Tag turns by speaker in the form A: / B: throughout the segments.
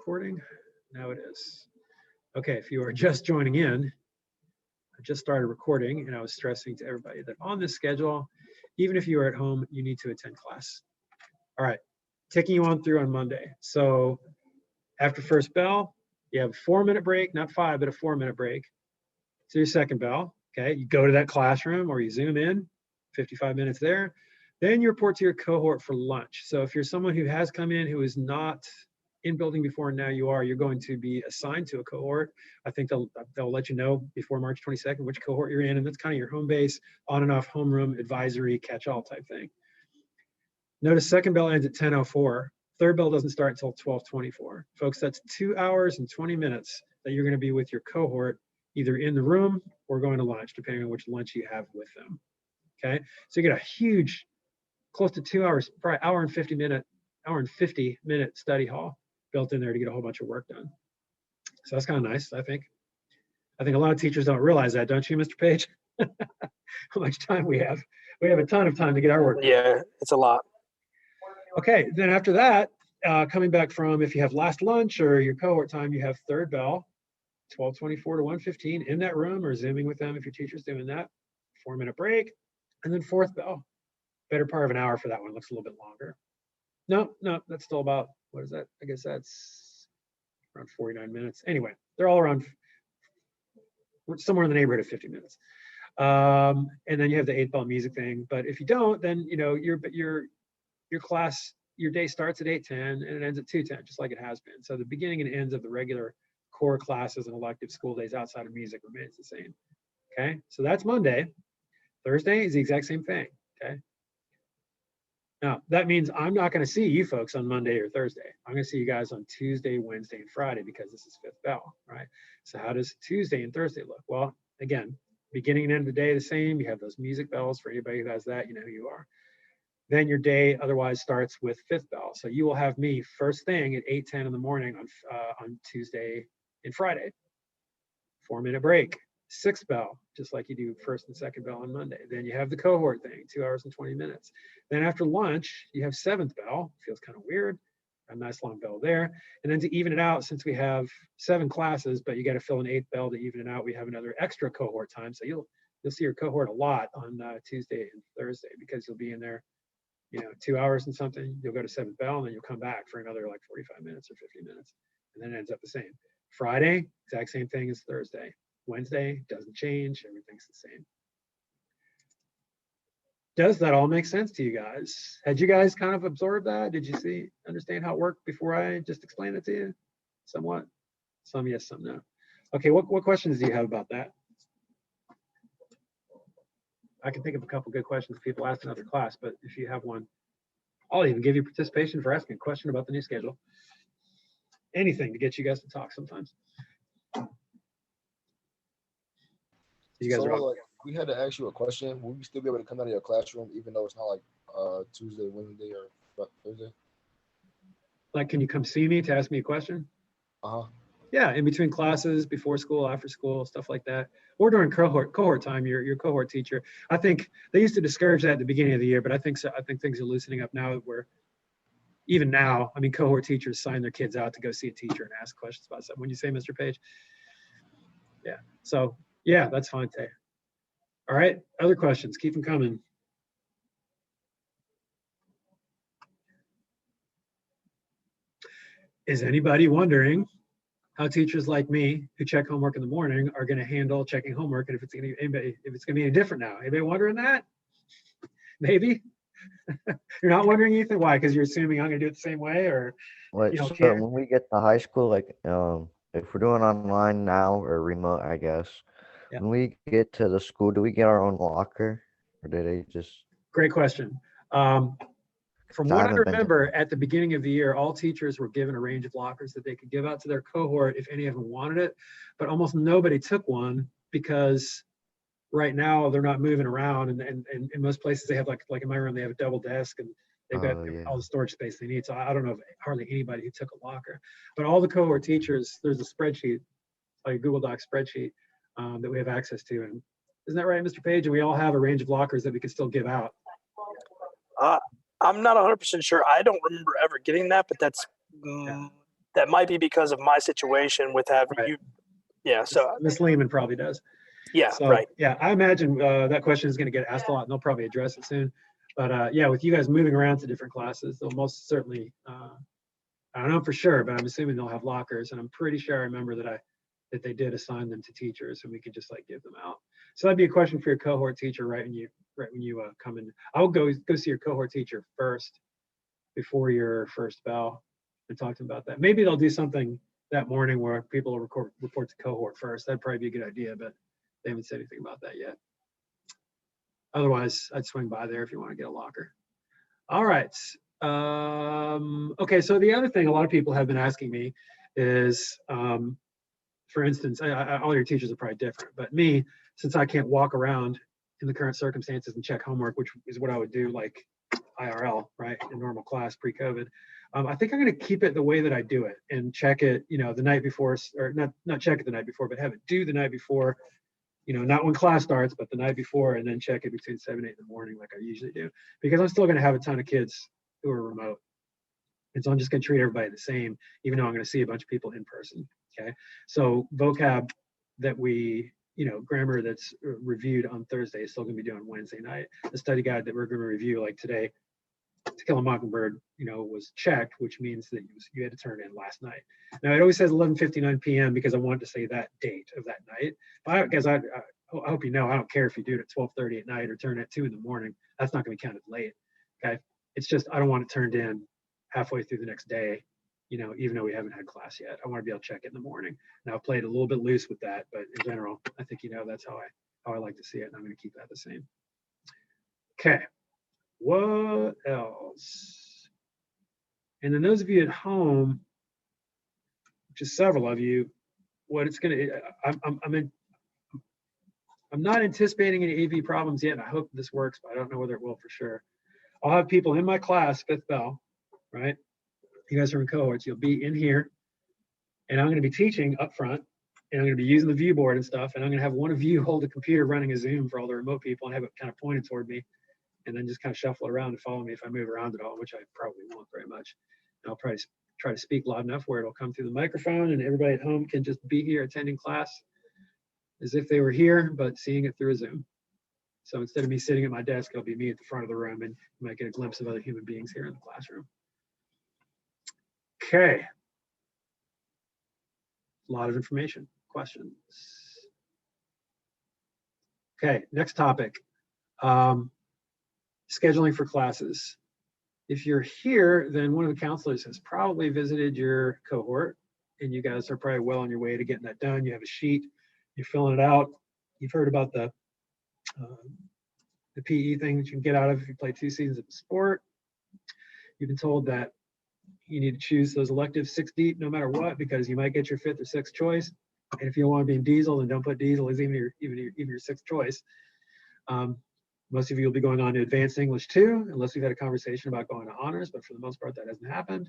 A: recording? Now it is. Okay, if you are just joining in, I just started recording and I was stressing to everybody that on this schedule, even if you are at home, you need to attend class. All right, taking you on through on Monday. So after first bell, you have a 4-minute break, not 5, but a 4-minute break. To your second bell, okay, you go to that classroom or you zoom in, 55 minutes there. Then you report to your cohort for lunch. So if you're someone who has come in who is not in building before and now you are, you're going to be assigned to a cohort. I think they'll let you know before March 22nd which cohort you're in, and that's kind of your home base, on and off homeroom, advisory, catch-all type thing. Notice second bell ends at 10:04. Third bell doesn't start until 12:24. Folks, that's 2 hours and 20 minutes that you're going to be with your cohort, either in the room or going to lunch, depending on which lunch you have with them. Okay, so you get a huge, close to 2 hours, probably hour and 50 minute study hall built in there to get a whole bunch of work done. So that's kind of nice, I think. I think a lot of teachers don't realize that, don't you, Mr. Page? How much time we have. We have a ton of time to get our work done.
B: Yeah, it's a lot.
A: Okay, then after that, coming back from, if you have last lunch or your cohort time, you have third bell, 12:24 to 1:15 in that room or zooming with them if your teacher's doing that. 4-minute break, and then fourth bell. Better part of an hour for that one. Looks a little bit longer. No, that's still about, what is that? I guess that's around 49 minutes. Anyway, they're all around somewhere in the neighborhood of 50 minutes. And then you have the 8 bell music thing. But if you don't, then your class, your day starts at 8:10 and it ends at 2:10, just like it has been. So the beginning and ends of the regular core classes and elective school days outside of music remains the same. Okay, so that's Monday. Thursday is the exact same thing. Okay. Now, that means I'm not going to see you folks on Monday or Thursday. I'm going to see you guys on Tuesday, Wednesday, and Friday because this is fifth bell, right? So how does Tuesday and Thursday look? Well, again, beginning and end of the day the same. You have those music bells. For anybody who has that, you know who you are. Then your day otherwise starts with fifth bell. So you will have me first thing at 8:10 in the morning on Tuesday and Friday. 4-minute break. Sixth bell, just like you do first and second bell on Monday. Then you have the cohort thing, 2 hours and 20 minutes. Then after lunch, you have seventh bell. Feels kind of weird. A nice long bell there. And then to even it out, since we have 7 classes, but you got to fill an 8th bell to even it out, we have another extra cohort time. So you'll see your cohort a lot on Tuesday and Thursday because you'll be in there, 2 hours and something. You'll go to 7th bell and then you'll come back for another like 45 minutes or 50 minutes. And then it ends up the same. Friday, exact same thing as Thursday. Wednesday doesn't change, everything's the same. Does that all make sense to you guys? Had you guys kind of absorbed that? Did you understand how it worked before I just explained it to you? Somewhat. Some yes, some no. Okay, what questions do you have about that? I can think of a couple good questions people asked in other class, but if you have one, I'll even give you participation for asking a question about the new schedule. Anything to get you guys to talk sometimes. You guys are
C: like, we had to ask you a question. Will you still be able to come out of your classroom even though it's not like Tuesday, Wednesday, or Thursday?
A: Like, can you come see me to ask me a question? Yeah, in between classes, before school, after school, stuff like that. Or during cohort time, your cohort teacher. I think they used to discourage that at the beginning of the year, but I think things are loosening up now where even now, I mean, cohort teachers sign their kids out to go see a teacher and ask questions about something. When you say, Mr. Page? Yeah, so yeah, that's fine, Tay. All right, other questions, keep them coming. Is anybody wondering how teachers like me who check homework in the morning are going to handle checking homework, and if it's going to be any different now? Anybody wondering that? Maybe. You're not wondering, Ethan? Why? Because you're assuming I'm going to do it the same way, or
D: Like,
A: you don't
D: so
A: care?
D: when we get to high school, like, if we're doing online now or remote, I guess,
A: Yeah.
D: when we get to the school, do we get our own locker, or do they just?
A: Great question. From what I remember, at the beginning of the year, all teachers were given a range of lockers that they could give out to their cohort if any of them wanted it, but almost nobody took one because right now they're not moving around, and in most places they have like in my room they have a double desk and they've got all the storage space they need. So I don't know of hardly anybody who took a locker, but all the cohort teachers, there's a spreadsheet, like a Google Doc spreadsheet that we have access to. And isn't that right, Mr. Page? And we all have a range of lockers that we can still give out.
B: I'm not 100% sure. I don't remember ever getting that, but that's that might be because of my situation with having
A: Right.
B: you. Yeah. So
A: Miss Lehman probably does.
B: yeah,
A: So,
B: right.
A: yeah, I imagine that question is going to get asked a lot, and they'll probably address it soon. But yeah, with you guys moving around to different classes, they'll most certainly, I don't know for sure, but I'm assuming they'll have lockers, and I'm pretty sure I remember that they did assign them to teachers, and we could just like give them out. So that'd be a question for your cohort teacher right when you come in. I'll go see your cohort teacher first before your first bell and talk to them about that. Maybe they'll do something that morning where people will report to cohort first. That'd probably be a good idea, but they haven't said anything about that yet. Otherwise, I'd swing by there if you want to get a locker. All right. Okay, so the other thing a lot of people have been asking me is, for instance, all your teachers are probably different, but me, since I can't walk around in the current circumstances and check homework, which is what I would do like IRL, right, in normal class pre-COVID, I think I'm going to keep it the way that I do it and check it, the night before, or not check it the night before, but have it due the night before, not when class starts, but the night before, and then check it between 7 and 8 in the morning like I usually do, because I'm still going to have a ton of kids who are remote. And so I'm just going to treat everybody the same, even though I'm going to see a bunch of people in person. Okay. So vocab that grammar that's reviewed on Thursday is still going to be due on Wednesday night. The study guide that we're going to review like today, To Kill a Mockingbird, was checked, which means that you had to turn in last night. Now it always says 11:59 p.m. because I wanted to say that date of that night. But guys, I hope I don't care if you do it at 12:30 at night or turn it at 2 in the morning. That's not going to be counted late. Okay. It's just, I don't want it turned in halfway through the next day, even though we haven't had class yet. I want to be able to check it in the morning. Now I've played a little bit loose with that, but in general, I think, that's how I like to see it. And I'm going to keep that the same. Okay. What else? And then those of you at home, which is several of you, what it's going to, I'm not anticipating any AV problems yet. And I hope this works, but I don't know whether it will for sure. I'll have people in my class, fifth bell, right? You guys are in cohorts. You'll be in here, and I'm going to be teaching up front, and I'm going to be using the view board and stuff, and I'm going to have one of you hold a computer running a Zoom for all the remote people and have it kind of pointed toward me, and then just kind of shuffle it around and follow me if I move around at all, which I probably won't very much. And I'll probably try to speak loud enough where it'll come through the microphone, and everybody at home can just be here attending class as if they were here, but seeing it through a Zoom. So instead of me sitting at my desk, it'll be me at the front of the room, and you might get a glimpse of other human beings here in the classroom. Okay. A lot of information. Questions? Okay, next topic. Scheduling for classes. If you're here, then one of the counselors has probably visited your cohort, and you guys are probably well on your way to getting that done. You have a sheet, you're filling it out. You've heard about the PE thing that you can get out of if you play 2 seasons of the sport. You've been told that you need to choose those electives 6 deep no matter what, because you might get your 5th or 6th choice. And if you don't want to be in diesel, then don't put diesel as even your 6th choice. Most of you will be going on to advanced English 2, unless we've had a conversation about going to honors, but for the most part, that hasn't happened.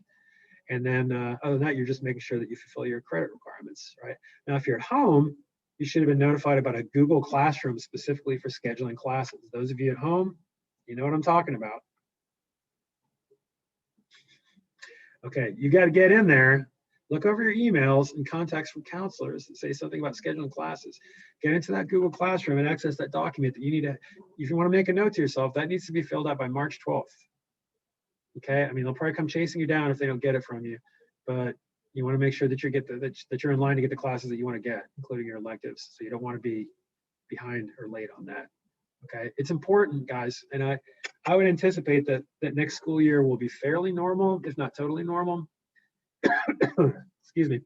A: And then other than that, you're just making sure that you fulfill your credit requirements, right? Now, if you're at home, you should have been notified about a Google Classroom specifically for scheduling classes. Those of you at home, you know what I'm talking about. Okay, you got to get in there, look over your emails and contacts from counselors that say something about scheduling classes. Get into that Google Classroom and access that document that you need to, if you want to make a note to yourself, that needs to be filled out by March 12th. Okay, I mean, they'll probably come chasing you down if they don't get it from you, but you want to make sure that that you're in line to get the classes that you want to get, including your electives. So you don't want to be behind or late on that. Okay, it's important, guys, and I would anticipate that next school year will be fairly normal, if not totally normal. Excuse me.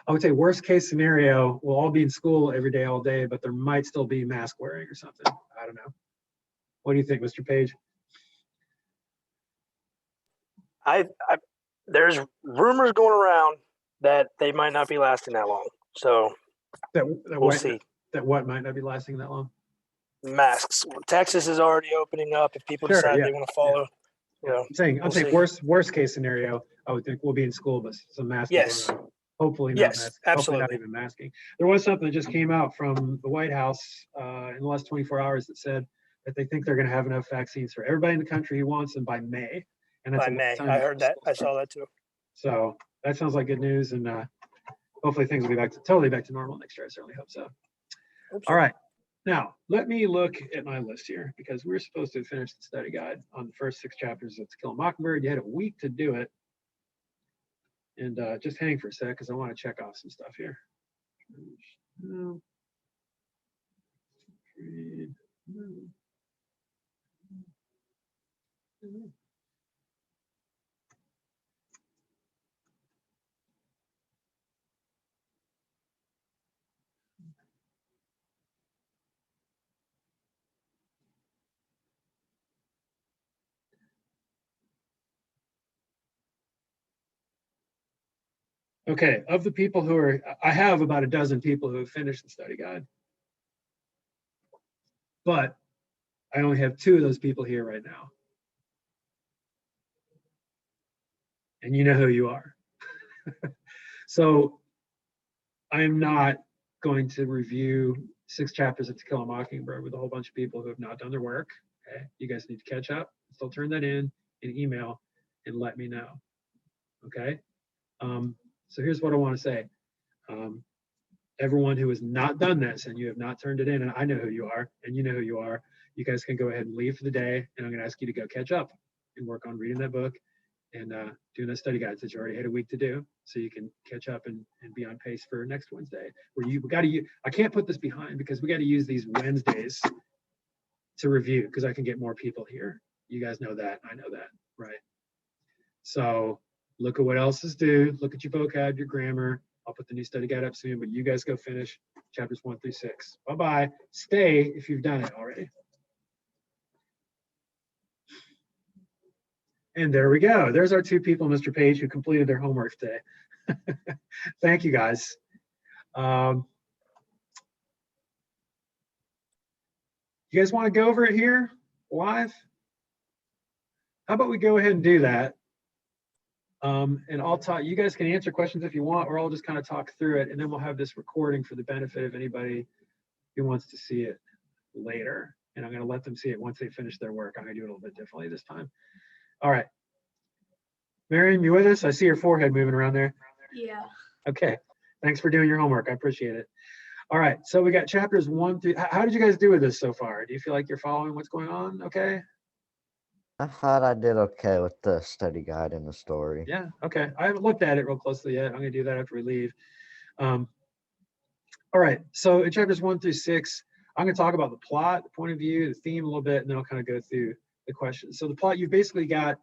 A: I would say worst case scenario, we'll all be in school every day, all day, but there might still be mask wearing or something. I don't know. What do you think, Mr. Page?
B: There's rumors going around that they might not be lasting that long. So we'll see.
A: That what might not be lasting that long?
B: Masks. Texas is already opening up. If people decide they want to follow,
A: I'm saying worst case scenario, I would think we'll be in school, but some masking.
B: Yes.
A: Hopefully not.
B: Yes, absolutely.
A: Hopefully not even masking. There was something that just came out from the White House in the last 24 hours that said that they think they're going to have enough vaccines for everybody in the country who wants them by May. And that's
B: by May. I heard that. I saw that too.
A: So that sounds like good news, and hopefully things will be totally back to normal next year. I certainly hope so. All right. Now, let me look at my list here, because we're supposed to finish the study guide on the first 6 chapters of To Kill a Mockingbird. You had a week to do it. And just hang for a sec, because I want to check off some stuff here. Okay, of the people who are, I have about a dozen people who have finished the study guide, but I only have 2 of those people here right now. And you know who you are. So I am not going to review 6 chapters of To Kill a Mockingbird with a whole bunch of people who have not done their work. Okay, you guys need to catch up. Still turn that in an email and let me know. Okay. So here's what I want to say. Everyone who has not done this and you have not turned it in, and I know who you are, and you know who you are, you guys can go ahead and leave for the day, and I'm going to ask you to go catch up and work on reading that book and doing those study guides that you already had a week to do, so you can catch up and be on pace for next Wednesday. Where we got to, I can't put this behind, because we got to use these Wednesdays to review, because I can get more people here. You guys know that, I know that, right? So look at what else is due. Look at your vocab, your grammar. I'll put the new study guide up soon, but you guys go finish chapters 1 through 6. Bye-bye. Stay if you've done it already. And there we go. There's our 2 people, Mr. Page, who completed their homework today. Thank you, guys. You guys want to go over it here live? How about we go ahead and do that? And I'll talk, you guys can answer questions if you want, or I'll just kind of talk through it, and then we'll have this recording for the benefit of anybody who wants to see it later. And I'm going to let them see it once they finish their work. I'm going to do it a little bit differently this time. All right. Miriam, you with us? I see your forehead moving around there.
E: Yeah.
A: Okay. Thanks for doing your homework. I appreciate it. All right. So we got chapters 1 through, how did you guys do with this so far? Do you feel like you're following what's going on? Okay.
D: I thought I did okay with the study guide and the story.
A: Yeah. Okay. I haven't looked at it real closely yet. I'm going to do that after we leave. All right. So in chapters 1 through 6, I'm going to talk about the plot, the point of view, the theme a little bit, and then I'll kind of go through the questions. So the plot, you've basically got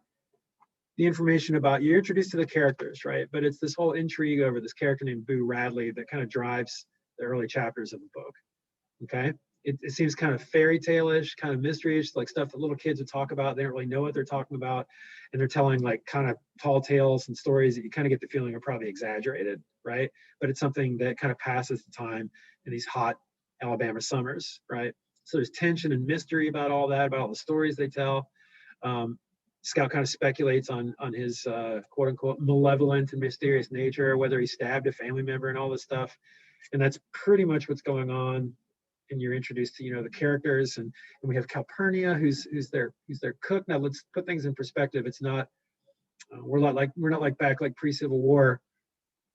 A: the information about, you're introduced to the characters, right? But it's this whole intrigue over this character named Boo Radley that kind of drives the early chapters of the book. Okay. It seems kind of fairy tale-ish, kind of mystery-ish, like stuff that little kids would talk about. They don't really know what they're talking about. And they're telling like kind of tall tales and stories that you kind of get the feeling are probably exaggerated, right? But it's something that kind of passes the time in these hot Alabama summers, right? So there's tension and mystery about all that, about all the stories they tell. Scout kind of speculates on his quote unquote malevolent and mysterious nature, whether he stabbed a family member and all this stuff. And that's pretty much what's going on. And you're introduced to, you know, the characters, and we have Calpurnia, who's their cook. Now let's put things in perspective. It's not we're not like back like pre-Civil War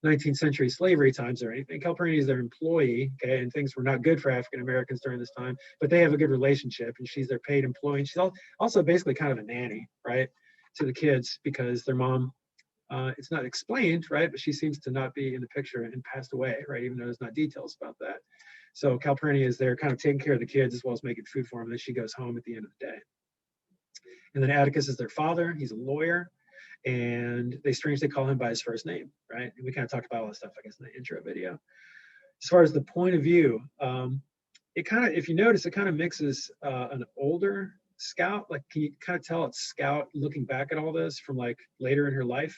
A: 19th century slavery times or anything. Calpurnia is their employee, okay, and things were not good for African Americans during this time, but they have a good relationship, and she's their paid employee. And she's also basically kind of a nanny, right, to the kids, because their mom, it's not explained, right, but she seems to not be in the picture and passed away, right, even though there's not details about that. So Calpurnia is there kind of taking care of the kids as well as making food for them, and then she goes home at the end of the day. And then Atticus is their father. He's a lawyer, and they strangely call him by his first name, right? And we kind of talked about all that stuff, I guess, in the intro video. As far as the point of view, it kind of, if you notice, it kind of mixes an older Scout, like can you kind of tell it's Scout looking back at all this from like later in her life,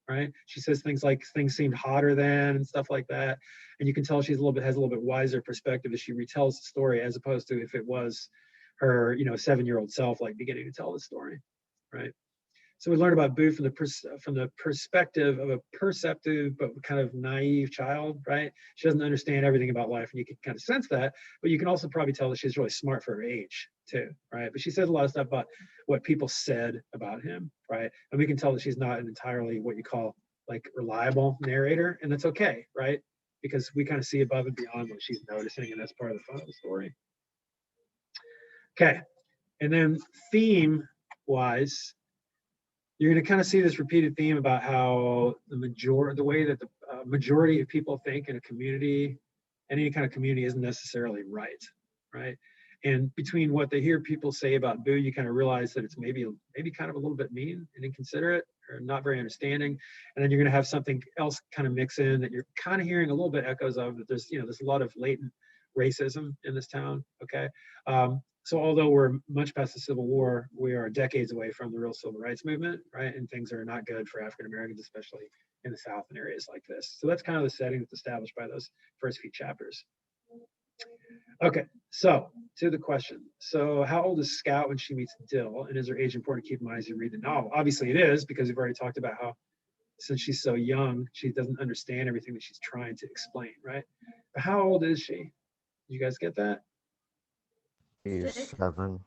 A: right? She says things like things seemed hotter then and stuff like that. And you can tell she's has a little bit wiser perspective as she retells the story, as opposed to if it was her, 7-year-old self, like beginning to tell the story, right? So we learn about Boo from the perspective of a perceptive but kind of naive child, right? She doesn't understand everything about life, and you can kind of sense that, but you can also probably tell that she's really smart for her age too, right? But she says a lot of stuff about what people said about him, right? And we can tell that she's not an entirely what you call like reliable narrator, and that's okay, right? Because we kind of see above and beyond what she's noticing, and that's part of the fun of the story. Okay, and then theme wise, you're going to kind of see this repeated theme about how the way that the majority of people think in a community, and any kind of community, isn't necessarily right, right? And between what they hear people say about Boo, you kind of realize that it's maybe kind of a little bit mean and inconsiderate, or not very understanding. And then you're going to have something else kind of mix in that you're kind of hearing a little bit echoes of, that there's a lot of latent racism in this town. Okay. So although we're much past the Civil War, we are decades away from the real civil rights movement, right? And things are not good for African Americans, especially in the South and areas like this. So that's kind of the setting that's established by those first few chapters. Okay, so to the question. So how old is Scout when she meets Dill? And is her age important to keep in mind as you read the novel? Obviously it is, because we've already talked about how since she's so young, she doesn't understand everything that she's trying to explain, right? But how old is she? Did you guys get that?
D: He's 7.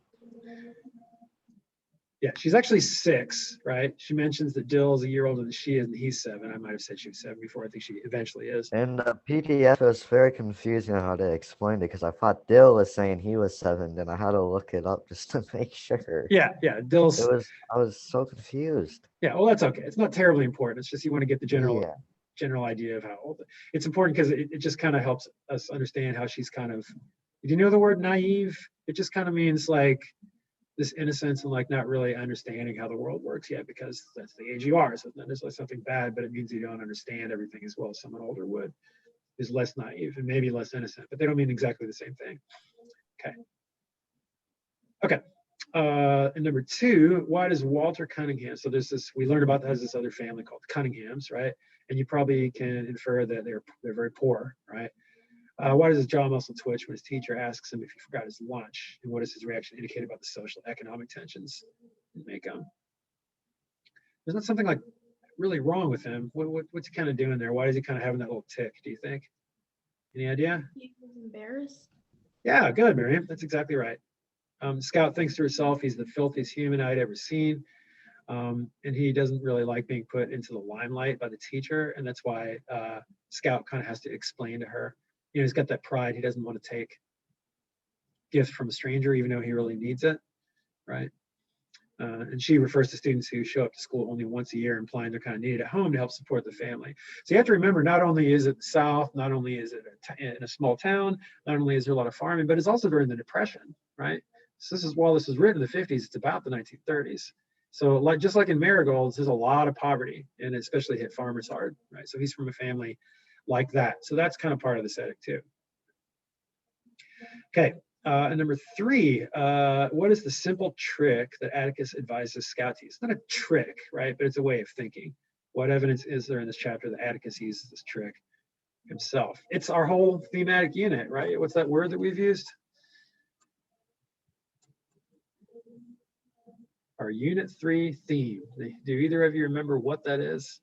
A: Yeah, she's actually 6, right? She mentions that Dill is a year older than she is, and he's 7. I might have said she was 7 before. I think she eventually is.
D: And the PDF was very confusing on how to explain it, because I thought Dill was saying he was 7, then I had to look it up just to make sure.
A: Yeah, Dill's.
D: I was so confused.
A: Yeah, well, that's okay. It's not terribly important. It's just you want to get the general
D: Yeah.
A: idea of how old. It's important because it just kind of helps us understand how she's kind of. Do you know the word naive? It just kind of means like this innocence and like not really understanding how the world works yet, because that's the age you are. So it's not necessarily something bad, but it means you don't understand everything as well as someone older would. Is less naive and maybe less innocent, but they don't mean exactly the same thing. Okay. And number 2, why does Walter Cunningham? So there's this. We learned about that as this other family called Cunninghams, right? And you probably can infer that they're very poor, right? Why does his jaw muscle twitch when his teacher asks him if he forgot his lunch? And what does his reaction indicate about the social economic tensions in Macomb? There's not something like really wrong with him. What's he kind of doing there? Why is he kind of having that little tick, do you think? Any idea?
E: He was embarrassed.
A: Yeah, good, Miriam. That's exactly right. Scout thinks to herself he's the filthiest human I'd ever seen. And he doesn't really like being put into the limelight by the teacher. And that's why Scout kind of has to explain to her. He's got that pride. He doesn't want to take gifts from a stranger, even though he really needs it, right? And she refers to students who show up to school only once a year, implying they're kind of needed at home to help support the family. So you have to remember, not only is it the South, not only is it in a small town, not only is there a lot of farming, but it's also during the Depression, right? So while this was written in the 50s, it's about the 1930s. So just like in Marigolds, there's a lot of poverty, and it especially hit farmers hard, right? So he's from a family like that. So that's kind of part of the setting too. Okay, and number 3, what is the simple trick that Atticus advises Scout to use? It's not a trick, right? But it's a way of thinking. What evidence is there in this chapter that Atticus uses this trick himself? It's our whole thematic unit, right? What's that word that we've used? Our Unit 3 theme. Do either of you remember what that is?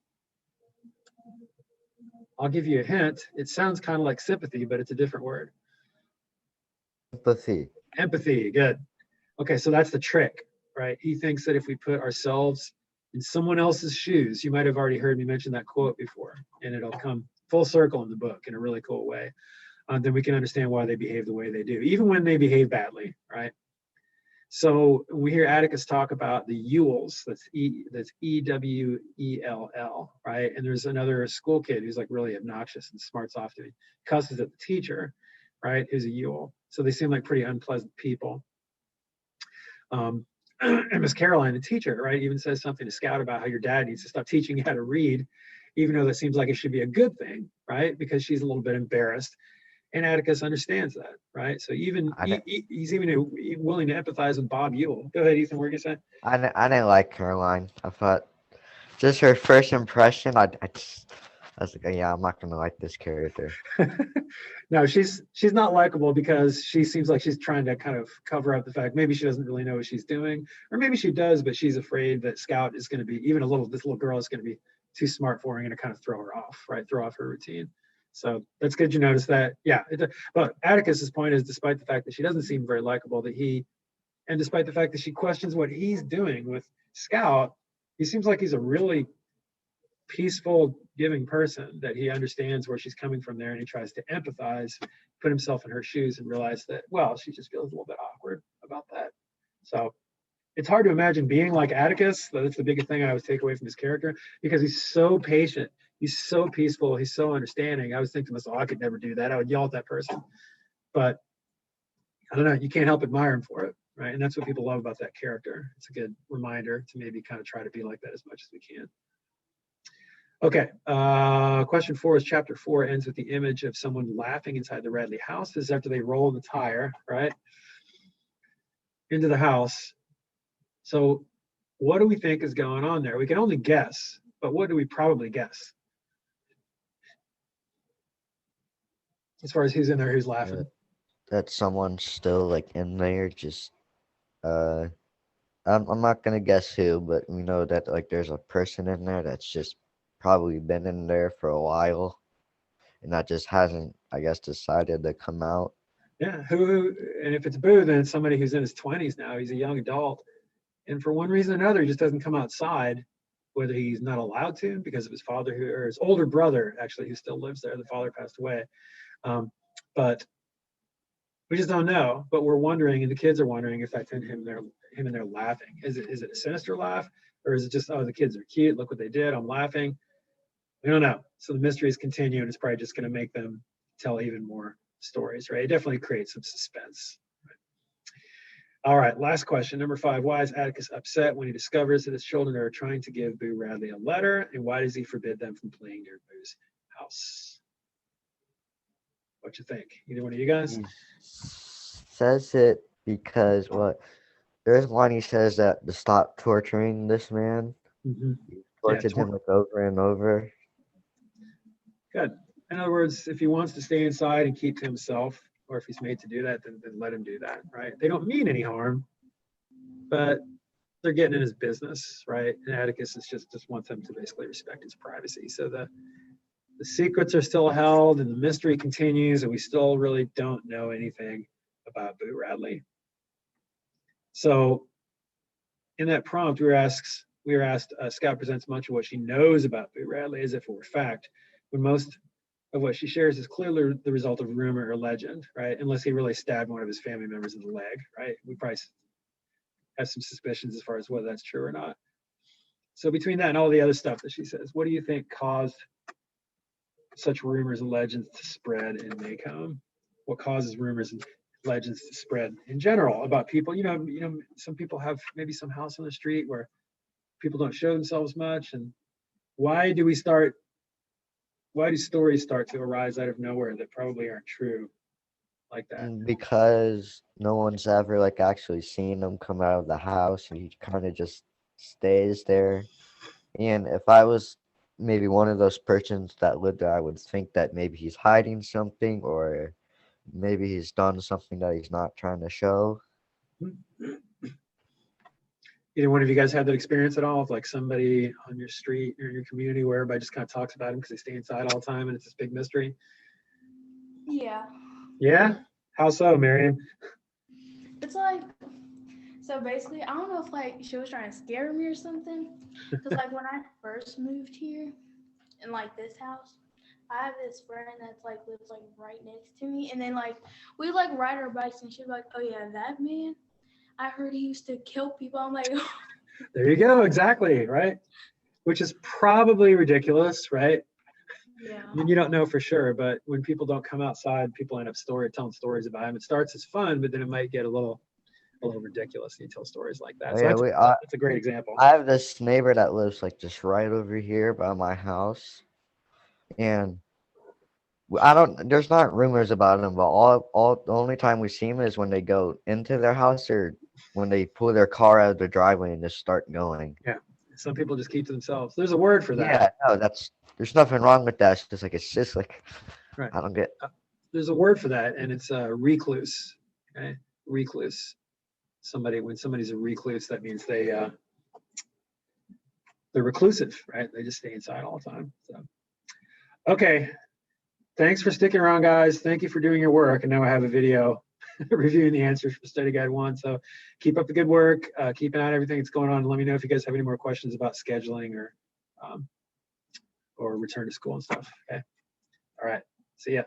A: I'll give you a hint. It sounds kind of like sympathy, but it's a different word.
D: Empathy.
A: Empathy, good. Okay, so that's the trick, right? He thinks that if we put ourselves in someone else's shoes, you might have already heard me mention that quote before, and it'll come full circle in the book in a really cool way. Then we can understand why they behave the way they do, even when they behave badly, right? So we hear Atticus talk about the Ewells, that's E-W-E-L-L, right? And there's another school kid who's like really obnoxious and smarts off to me, cusses at the teacher, right, who's a Ewell. So they seem like pretty unpleasant people. And Miss Caroline, the teacher, right, even says something to Scout about how your dad needs to stop teaching you how to read, even though that seems like it should be a good thing, right? Because she's a little bit embarrassed. And Atticus understands that, right? So even he's even willing to empathize with Bob Ewell. Go ahead, Ethan. What are you saying?
D: I didn't like Caroline. I thought just her first impression. I was like, yeah, I'm not gonna like this character.
A: No, she's not likable because she seems like she's trying to kind of cover up the fact maybe she doesn't really know what she's doing, or maybe she does, but she's afraid that Scout is going to be this little girl is going to be too smart for her and going to kind of throw her off, right? Throw off her routine. So that's good you notice that. Yeah. But Atticus's point is, despite the fact that she doesn't seem very likable, and despite the fact that she questions what he's doing with Scout, he seems like he's a really peaceful, giving person, that he understands where she's coming from there, and he tries to empathize, put himself in her shoes, and realize that, well, she just feels a little bit awkward about that. So it's hard to imagine being like Atticus. That's the biggest thing I always take away from his character, because he's so patient, he's so peaceful, he's so understanding. I was thinking to myself, I could never do that. I would yell at that person. But I don't know, you can't help admire him for it, right? And that's what people love about that character. It's a good reminder to maybe kind of try to be like that as much as we can. Okay, question 4 is chapter 4 ends with the image of someone laughing inside the Radley house. This is after they roll the tire, right, into the house. So what do we think is going on there? We can only guess, but what do we probably guess? As far as who's in there, who's laughing.
D: That someone's still like in there, just I'm not gonna guess who, but we know that like there's a person in there that's just probably been in there for a while, and that just hasn't, I guess, decided to come out.
A: Yeah, who? And if it's Boo, then it's somebody who's in his 20s now. He's a young adult, and for one reason or another, he just doesn't come outside. Whether he's not allowed to because of his father, or his older brother, actually, who still lives there. The father passed away, but we just don't know. But we're wondering, and the kids are wondering, if that's him in there laughing. Is it a sinister laugh, or is it just, oh, the kids are cute, look what they did, I'm laughing? We don't know. So the mysteries continue, and it's probably just going to make them tell even more stories, right? It definitely creates some suspense. All right, last question, number 5. Why is Atticus upset when he discovers that his children are trying to give Boo Radley a letter, and why does he forbid them from playing near Boo's house? What you think? Either one of you guys?
D: He says it because there's one he says that to stop torturing this man.
A: Mm-hmm.
D: He tortured him like over and over.
A: Good. In other words, if he wants to stay inside and keep to himself, or if he's made to do that, then let him do that, right? They don't mean any harm, but they're getting in his business, right? And Atticus is just wants them to basically respect his privacy. So the secrets are still held, and the mystery continues, and we still really don't know anything about Boo Radley. So in that prompt, we were asked, Scout presents much of what she knows about Boo Radley as if it were fact, when most of what she shares is clearly the result of rumor or legend, right? Unless he really stabbed one of his family members in the leg, right? We probably have some suspicions as far as whether that's true or not. So between that and all the other stuff that she says, what do you think caused such rumors and legends to spread in Maycomb? What causes rumors and legends to spread in general about people? You know, some people have maybe some house on the street where people don't show themselves much, and why do stories start to arise out of nowhere that probably aren't true like that?
D: Because no one's ever like actually seen him come out of the house, and he kind of just stays there. And if I was maybe one of those persons that lived there, I would think that maybe he's hiding something, or maybe he's done something that he's not trying to show.
A: Either one of you guys had that experience at all of like somebody on your street or in your community where everybody just kind of talks about him because they stay inside all the time and it's this big mystery?
E: Yeah.
A: Yeah? How so, Marion?
E: It's like, so basically, I don't know if like she was trying to scare me or something. Because like when I first moved here in like this house, I have this friend that's like lives like right next to me. And then like we like ride our bikes and she's like, oh yeah, that man, I heard he used to kill people. I'm like,
A: There you go, exactly, right? Which is probably ridiculous, right?
E: yeah.
A: I mean, you don't know for sure, but when people don't come outside, people end up telling stories about him. It starts as fun, but then it might get a little ridiculous when you tell stories like that.
D: Oh,
A: So
D: yeah,
A: that's a great example.
D: I have this neighbor that lives like just right over here by my house, and there's not rumors about him, but the only time we see him is when they go into their house or when they pull their car out of the driveway and just start going.
A: Yeah, some people just keep to themselves. There's a word for that.
D: Yeah, no, there's nothing wrong with that. It's just like,
A: Right.
D: I don't get.
A: There's a word for that, and it's a recluse. Okay, recluse. When somebody's a recluse, that means they're reclusive, right? They just stay inside all the time. So, okay. Thanks for sticking around, guys. Thank you for doing your work. And now I have a video reviewing the answers for Study Guide 1. So keep up the good work. Keep an eye on everything that's going on. Let me know if you guys have any more questions about scheduling or or return to school and stuff. Okay. All right. See ya.